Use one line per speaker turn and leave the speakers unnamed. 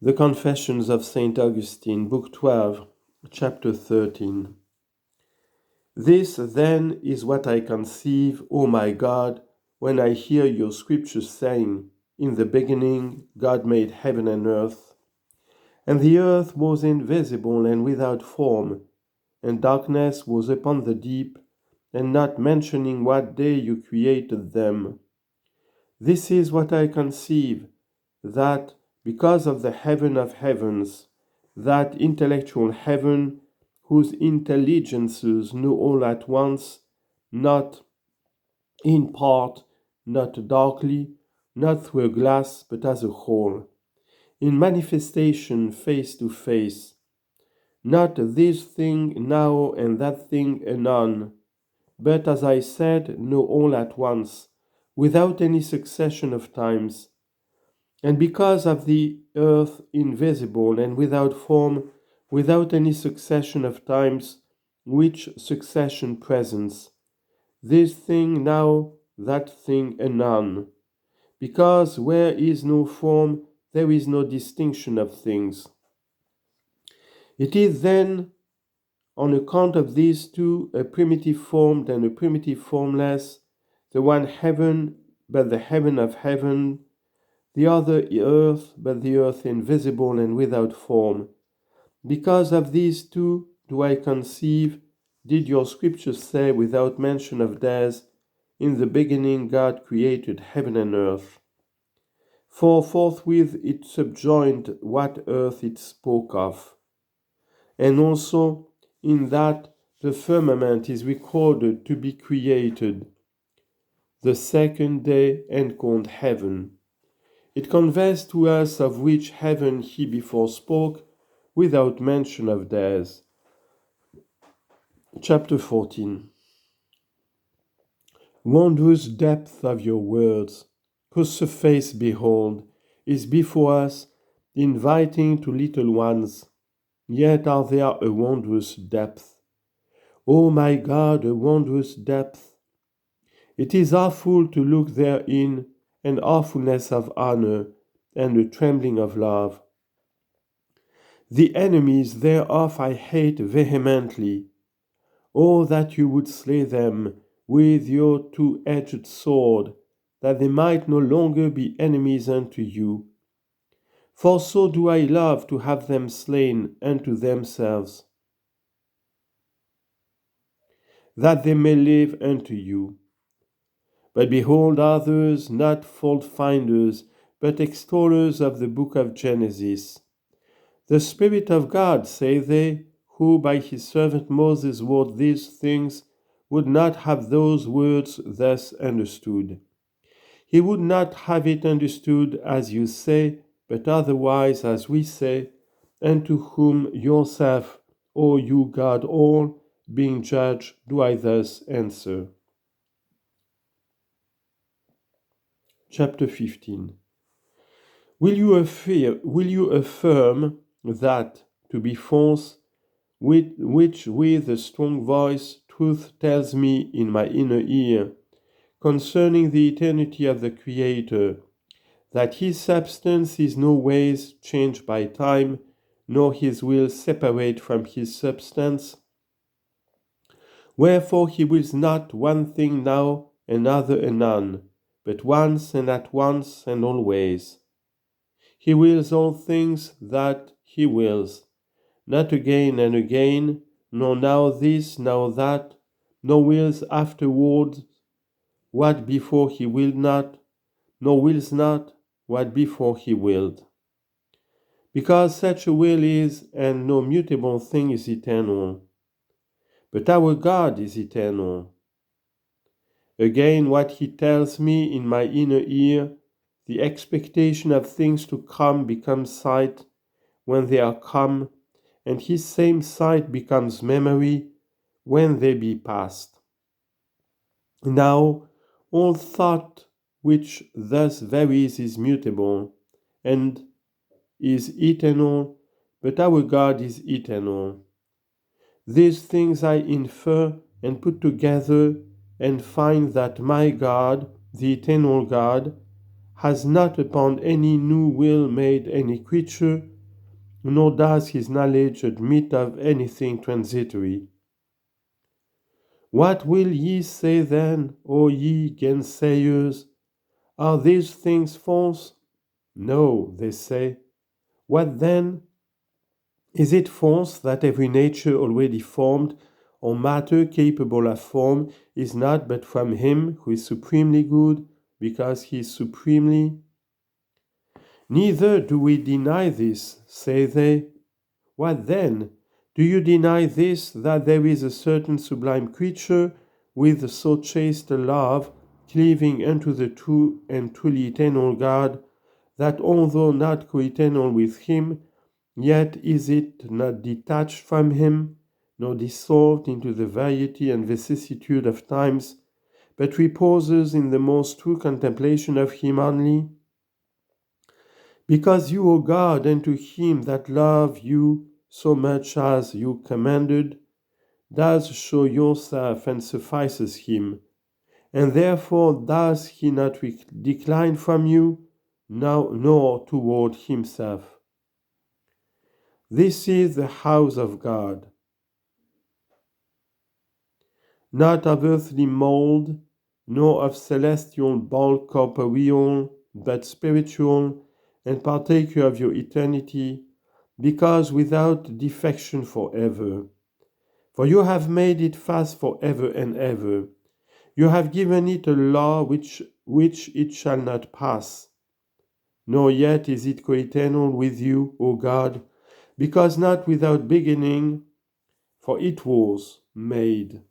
The Confessions of Saint Augustine, Book 12, Chapter 13. This, then, is what I conceive, O my God, when I hear your scriptures saying, In the beginning God made heaven and earth, and the earth was invisible and without form, and darkness was upon the deep, and not mentioning what day you created them. This is what I conceive, that because of the heaven of heavens, that intellectual heaven whose intelligences know all at once, not in part, not darkly, not through a glass, but as a whole, in manifestation face to face, not this thing now and that thing anon, but as I said, know all at once, without any succession of times, and because of the earth invisible and without form, without any succession of times, which succession presents, this thing now, that thing anon, because where is no form, there is no distinction of things. It is then, on account of these two, a primitive formed and a primitive formless, the one heaven, but the heaven of heaven, the other earth, but the earth invisible and without form. Because of these two do I conceive, did your scriptures say without mention of theirs, in the beginning God created heaven and earth. For forthwith it subjoined what earth it spoke of. And also in that the firmament is recorded to be created, the second day and called heaven. It conveys to us of which heaven he before spoke, without mention of theirs. Chapter 14. Wondrous depth of your words, whose surface, behold, is before us, inviting to little ones, yet are there a wondrous depth. O my God, a wondrous depth. It is awful to look therein, an awfulness of honor, and a trembling of love. The enemies thereof I hate vehemently. Oh, that you would slay them with your two-edged sword, that they might no longer be enemies unto you. For so do I love to have them slain unto themselves, that they may live unto you. But behold others, not fault-finders, but extollers of the book of Genesis. The Spirit of God, say they, who by his servant Moses wrote these things, would not have those words thus understood. He would not have it understood as you say, but otherwise as we say, unto whom yourself, O you God all, being judge, do I thus answer. Chapter 15. Will you affirm that to be false, which with a strong voice truth tells me in my inner ear, concerning the eternity of the Creator, that his substance is no ways changed by time, nor his will separate from his substance? Wherefore he wills not one thing now, another anon, but once and at once and always. He wills all things that he wills, not again and again, nor now this, now that, nor wills afterwards what before he willed not, nor wills not what before he willed. Because such a will is, and no mutable thing is eternal. But our God is eternal. Again, what he tells me in my inner ear, the expectation of things to come becomes sight when they are come, and his same sight becomes memory when they be past. Now, all thought which thus varies is mutable, and is eternal, but our God is eternal. These things I infer and put together, and find that my God, the eternal God, has not upon any new will made any creature, nor does his knowledge admit of anything transitory. What will ye say then, O ye gainsayers? Are these things false? No, they say. What then? Is it false that every nature already formed, or matter capable of form, is not but from him who is supremely good, because he is supremely? Neither do we deny this, say they. What then? Do you deny this, that there is a certain sublime creature with so chaste a love, cleaving unto the true and truly eternal God, that although not co-eternal with him, yet is it not detached from him, nor dissolved into the variety and vicissitude of times, but reposes in the most true contemplation of him only? Because you, O God, and to him that love you so much as you commanded, does show yourself and suffices him, and therefore does he not decline from you, nor toward himself. This is the house of God, not of earthly mold, nor of celestial bulk corporeal, but spiritual, and partaker of your eternity, because without defection forever. For you have made it fast forever and ever. You have given it a law which it shall not pass. Nor yet is it coeternal with you, O God, because not without beginning, for it was made.